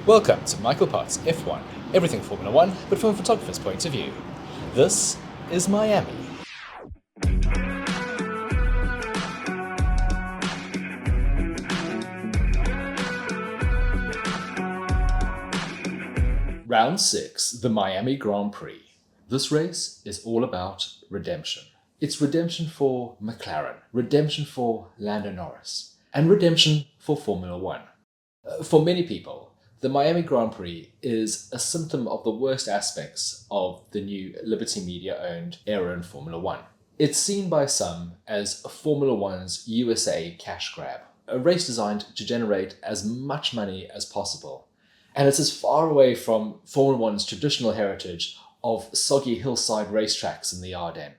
Welcome to Michael Potts F1, everything Formula One, but from a photographer's point of view. This is Miami. Round 6, the Miami Grand Prix. This race is all about redemption. It's redemption for McLaren, redemption for Lando Norris, and redemption for Formula One. For many people, the Miami Grand Prix is a symptom of the worst aspects of the new Liberty Media-owned era in Formula One. It's seen by some as Formula One's USA cash grab, a race designed to generate as much money as possible. And it's as far away from Formula One's traditional heritage of soggy hillside racetracks in the Ardennes.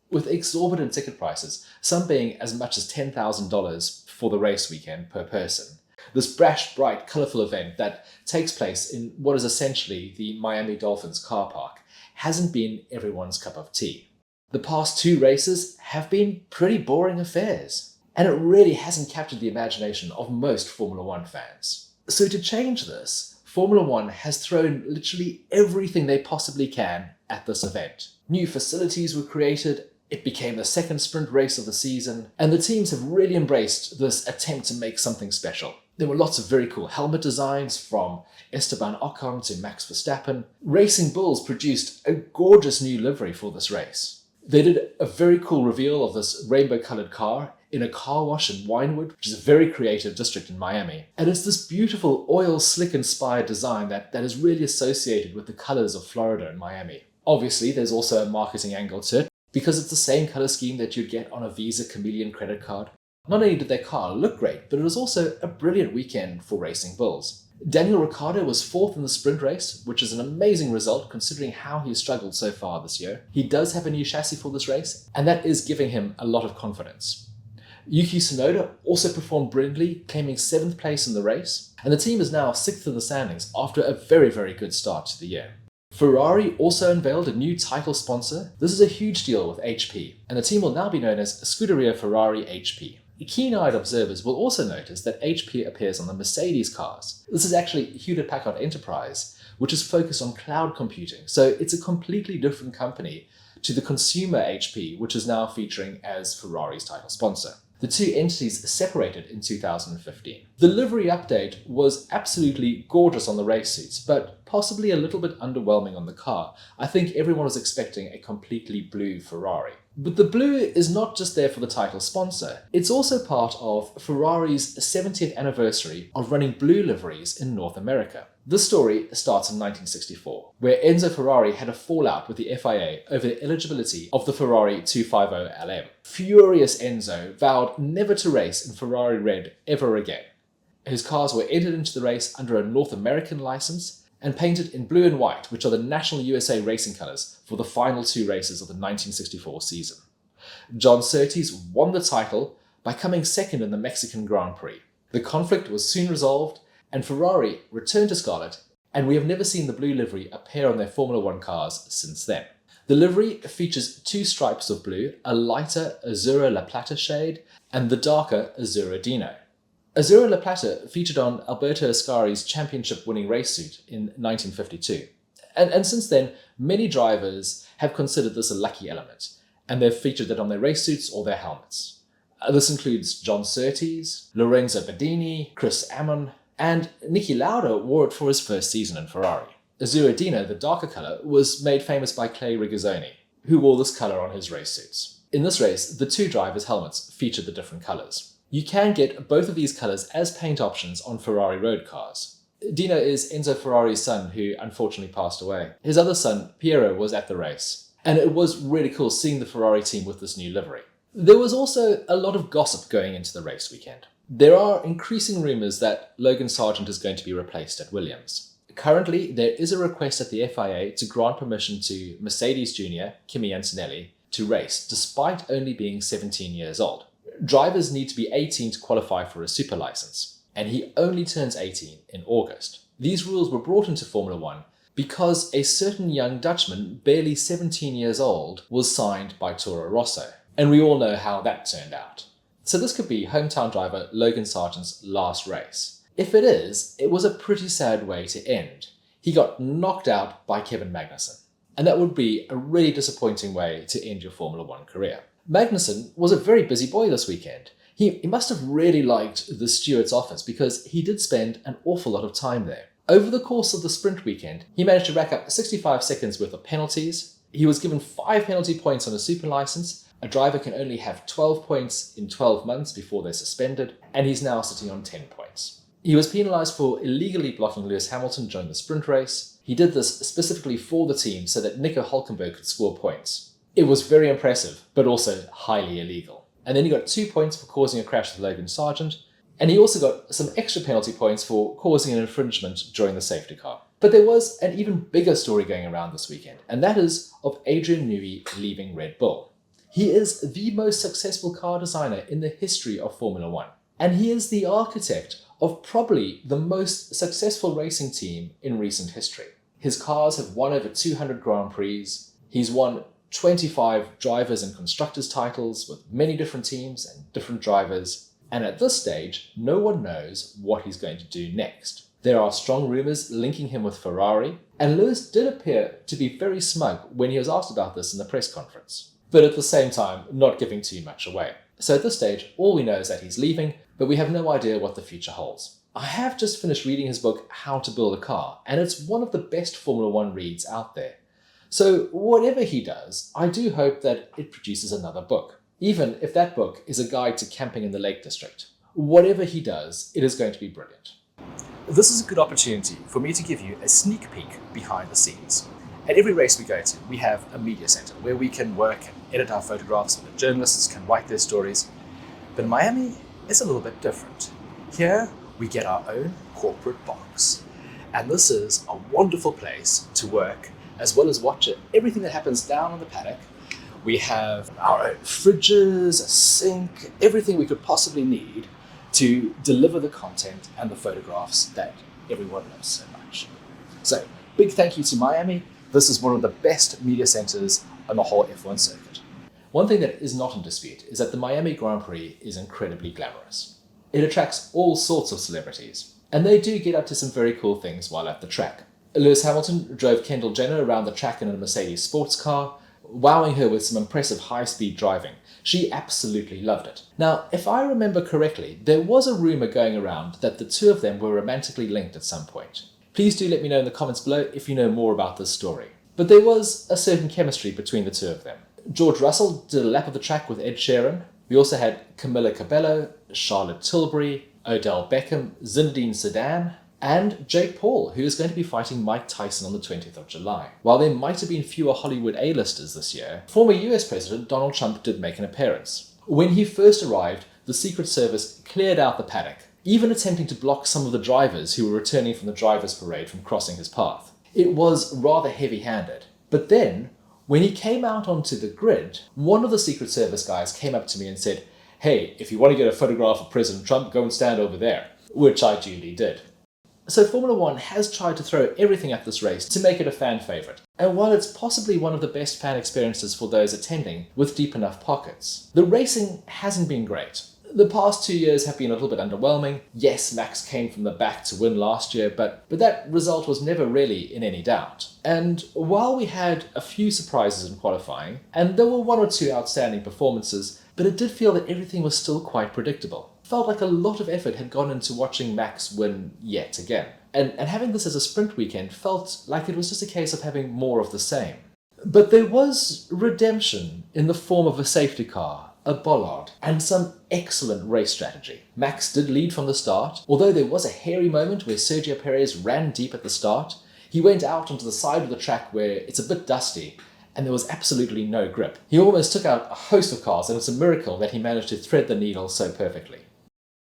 With exorbitant ticket prices, some being as much as $10,000 for the race weekend per person. This brash, bright, colourful event that takes place in what is essentially the Miami Dolphins car park hasn't been everyone's cup of tea. The past two races have been pretty boring affairs, and it really hasn't captured the imagination of most Formula One fans. So to change this, Formula One has thrown literally everything they possibly can at this event. New facilities were created, it became the second sprint race of the season, and the teams have really embraced this attempt to make something special. There were lots of very cool helmet designs from Esteban Ocon to Max Verstappen. Racing Bulls produced a gorgeous new livery for this race. They did a very cool reveal of this rainbow-coloured car in a car wash in Winewood, which is a very creative district in Miami. And it's this beautiful oil slick-inspired design that is really associated with the colours of Florida and Miami. Obviously, there's also a marketing angle to it, because it's the same colour scheme that you'd get on a Visa Chameleon credit card. Not only did their car look great, but it was also a brilliant weekend for Racing Bulls. Daniel Ricciardo was fourth in the sprint race, which is an amazing result considering how he's struggled so far this year. He does have a new chassis for this race, and that is giving him a lot of confidence. Yuki Tsunoda also performed brilliantly, claiming 7th place in the race, and the team is now 6th in the standings after a very, very good start to the year. Ferrari also unveiled a new title sponsor. This is a huge deal with HP, and the team will now be known as Scuderia Ferrari HP. Keen-eyed observers will also notice that HP appears on the Mercedes cars. This is actually Hewlett-Packard Enterprise, which is focused on cloud computing, so it's a completely different company to the consumer HP, which is now featuring as Ferrari's title sponsor. The two entities separated in 2015. The livery update was absolutely gorgeous on the race suits, but possibly a little bit underwhelming on the car. I think everyone was expecting a completely blue Ferrari. But the blue is not just there for the title sponsor, it's also part of Ferrari's 70th anniversary of running blue liveries in North America. This story starts in 1964, where Enzo Ferrari had a fallout with the FIA over the eligibility of the Ferrari 250 LM. Furious Enzo vowed never to race in Ferrari red ever again. His cars were entered into the race under a North American license and painted in blue and white, which are the national USA racing colours for the final two races of the 1964 season. John Surtees won the title by coming second in the Mexican Grand Prix. The conflict was soon resolved, and Ferrari returned to scarlet, and we have never seen the blue livery appear on their Formula One cars since then. The livery features two stripes of blue, a lighter Azzurro La Plata shade, and the darker Azzurro Dino. Azzurro La Plata featured on Alberto Ascari's championship-winning race suit in 1952. And since then, many drivers have considered this a lucky element, and they've featured it on their race suits or their helmets. This includes John Surtees, Lorenzo Badini, Chris Amon, and Niki Lauda wore it for his first season in Ferrari. Azzurro Dino, the darker colour, was made famous by Clay Regazzoni, who wore this colour on his race suits. In this race, the two drivers' helmets featured the different colours. You can get both of these colours as paint options on Ferrari road cars. Dino is Enzo Ferrari's son, who unfortunately passed away. His other son, Piero, was at the race, and it was really cool seeing the Ferrari team with this new livery. There was also a lot of gossip going into the race weekend. There are increasing rumours that Logan Sargent is going to be replaced at Williams. Currently, there is a request at the FIA to grant permission to Mercedes Jr., Kimi Antonelli, to race, despite only being 17 years old. Drivers need to be 18 to qualify for a super license, and he only turns 18 in August. These rules were brought into Formula One because a certain young Dutchman, barely 17 years old, was signed by Toro Rosso, and we all know how that turned out. So this could be hometown driver Logan Sargent's last race. If it is, it was a pretty sad way to end. He got knocked out by Kevin Magnussen. And that would be a really disappointing way to end your Formula One career. Magnussen was a very busy boy this weekend. He must have really liked the steward's office because he did spend an awful lot of time there. Over the course of the sprint weekend, he managed to rack up 65 seconds worth of penalties. He was given 5 penalty points on a super license. A driver can only have 12 points in 12 months before they're suspended, and he's now sitting on 10 points. He was penalised for illegally blocking Lewis Hamilton during the sprint race. He did this specifically for the team so that Nico Hülkenberg could score points. It was very impressive, but also highly illegal. And then he got 2 points for causing a crash with Logan Sargent, and he also got some extra penalty points for causing an infringement during the safety car. But there was an even bigger story going around this weekend, and that is of Adrian Newey leaving Red Bull. He is the most successful car designer in the history of Formula One, and he is the architect of probably the most successful racing team in recent history. His cars have won over 200 Grand Prix. He's won 25 drivers and constructors titles with many different teams and different drivers. And at this stage, no one knows what he's going to do next. There are strong rumours linking him with Ferrari, and Lewis did appear to be very smug when he was asked about this in the press conference, but at the same time, not giving too much away. So at this stage, all we know is that he's leaving, but we have no idea what the future holds. I have just finished reading his book, How to Build a Car, and it's one of the best Formula One reads out there. So whatever he does, I do hope that it produces another book, even if that book is a guide to camping in the Lake District. Whatever he does, it is going to be brilliant. This is a good opportunity for me to give you a sneak peek behind the scenes. At every race we go to, we have a media center where we can work and edit our photographs, and the journalists can write their stories. But Miami is a little bit different. Here, we get our own corporate box. And this is a wonderful place to work, as well as watch everything that happens down on the paddock. We have our own fridges, a sink, everything we could possibly need to deliver the content and the photographs that everyone loves so much. So, big thank you to Miami. This is one of the best media centers on the whole F1 circuit. One thing that is not in dispute is that the Miami Grand Prix is incredibly glamorous. It attracts all sorts of celebrities, and they do get up to some very cool things while at the track. Lewis Hamilton drove Kendall Jenner around the track in a Mercedes sports car, wowing her with some impressive high-speed driving. She absolutely loved it. Now, if I remember correctly, there was a rumour going around that the two of them were romantically linked at some point. Please do let me know in the comments below if you know more about this story. But there was a certain chemistry between the two of them. George Russell did a lap of the track with Ed Sheeran. We also had Camila Cabello, Charlotte Tilbury, Odell Beckham, Zinedine Zidane, and Jake Paul, who is going to be fighting Mike Tyson on the 20th of July. While there might have been fewer Hollywood A-listers this year, former US President Donald Trump did make an appearance. When he first arrived, the Secret Service cleared out the paddock, even attempting to block some of the drivers who were returning from the drivers' parade from crossing his path. It was rather heavy-handed. But then, when he came out onto the grid, one of the Secret Service guys came up to me and said, "Hey, if you want to get a photograph of President Trump, go and stand over there," which I duly did. So Formula One has tried to throw everything at this race to make it a fan favourite. And while it's possibly one of the best fan experiences for those attending with deep enough pockets, the racing hasn't been great. The past 2 years have been a little bit underwhelming. Yes, Max came from the back to win last year, but that result was never really in any doubt. And while we had a few surprises in qualifying, and there were 1 or 2 outstanding performances, but it did feel that everything was still quite predictable. Felt like a lot of effort had gone into watching Max win yet again. And having this as a sprint weekend felt like it was just a case of having more of the same. But there was redemption in the form of a safety car, a bollard, and some excellent race strategy. Max did lead from the start, although there was a hairy moment where Sergio Perez ran deep at the start. He went out onto the side of the track where it's a bit dusty, and there was absolutely no grip. He almost took out a host of cars, and it's a miracle that he managed to thread the needle so perfectly.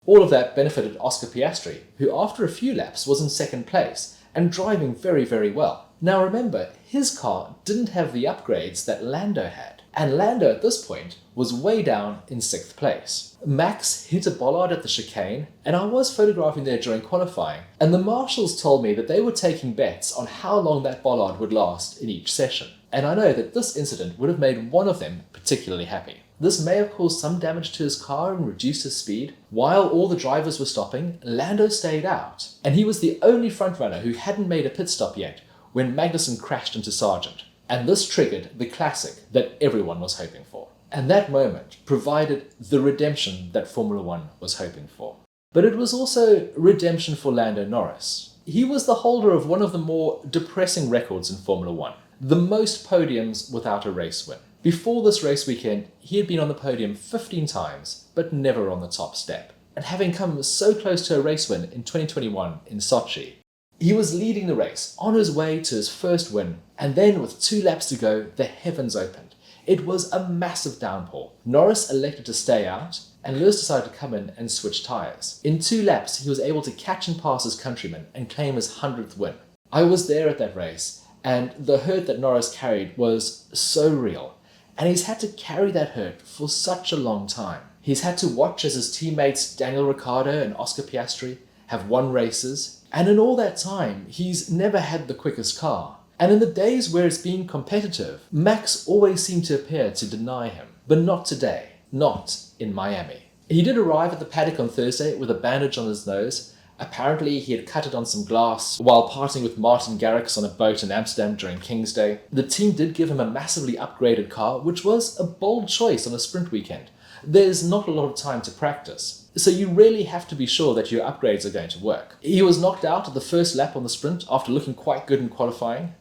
All of that benefited Oscar Piastri, who after a few laps was in second place, and driving very, very well. Now remember, his car didn't have the upgrades that Lando had, and Lando at this point was way down in 6th place. Max hit a bollard at the chicane, and I was photographing there during qualifying, and the marshals told me that they were taking bets on how long that bollard would last in each session. And I know that this incident would have made one of them particularly happy. This may have caused some damage to his car and reduced his speed. While all the drivers were stopping, Lando stayed out, and he was the only frontrunner who hadn't made a pit stop yet when Magnussen crashed into Sargent. And this triggered the classic that everyone was hoping for. And that moment provided the redemption that Formula One was hoping for. But it was also redemption for Lando Norris. He was the holder of one of the more depressing records in Formula One, the most podiums without a race win. Before this race weekend, he had been on the podium 15 times, but never on the top step. And having come so close to a race win in 2021 in Sochi, he was leading the race, on his way to his first win, and then with 2 laps to go, the heavens opened. It was a massive downpour. Norris elected to stay out, and Lewis decided to come in and switch tyres. In 2 laps, he was able to catch and pass his countryman and claim his 100th win. I was there at that race, and the hurt that Norris carried was so real. And he's had to carry that hurt for such a long time. He's had to watch as his teammates Daniel Ricciardo and Oscar Piastri have won races, and in all that time, he's never had the quickest car. And in the days where it's been competitive, Max always seemed to appear to deny him. But not today. Not in Miami. He did arrive at the paddock on Thursday with a bandage on his nose. Apparently, he had cut it on some glass while partying with Martin Garrix on a boat in Amsterdam during King's Day. The team did give him a massively upgraded car, which was a bold choice on a sprint weekend. There's not a lot of time to practice, so you really have to be sure that your upgrades are going to work. He was knocked out at the first lap on the sprint after looking quite good in qualifying.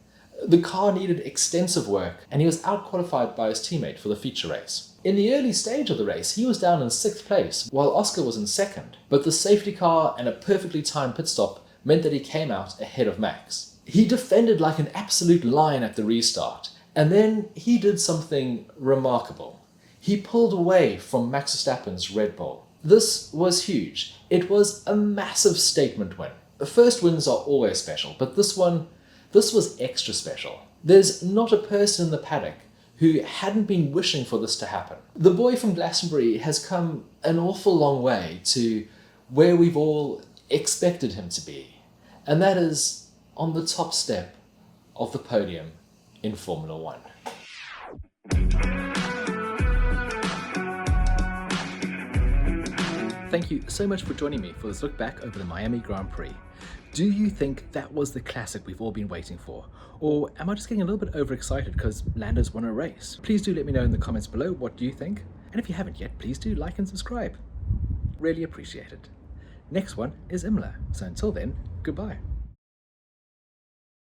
The car needed extensive work, and he was out-qualified by his teammate for the feature race. In the early stage of the race, he was down in 6th place, while Oscar was in 2nd, but the safety car and a perfectly timed pit stop meant that he came out ahead of Max. He defended like an absolute lion at the restart, and then he did something remarkable. He pulled away from Max Verstappen's Red Bull. This was huge. It was a massive statement win. The first wins are always special, but this was extra special. There's not a person in the paddock who hadn't been wishing for this to happen. The boy from Glastonbury has come an awful long way to where we've all expected him to be, and that is on the top step of the podium in Formula One. Thank you so much for joining me for this look back over the Miami Grand Prix. Do you think that was the classic we've all been waiting for? Or am I just getting a little bit overexcited because Lando's won a race? Please do let me know in the comments below what do you think. And if you haven't yet, please do like and subscribe. Really appreciate it. Next one is Imola. So until then, goodbye.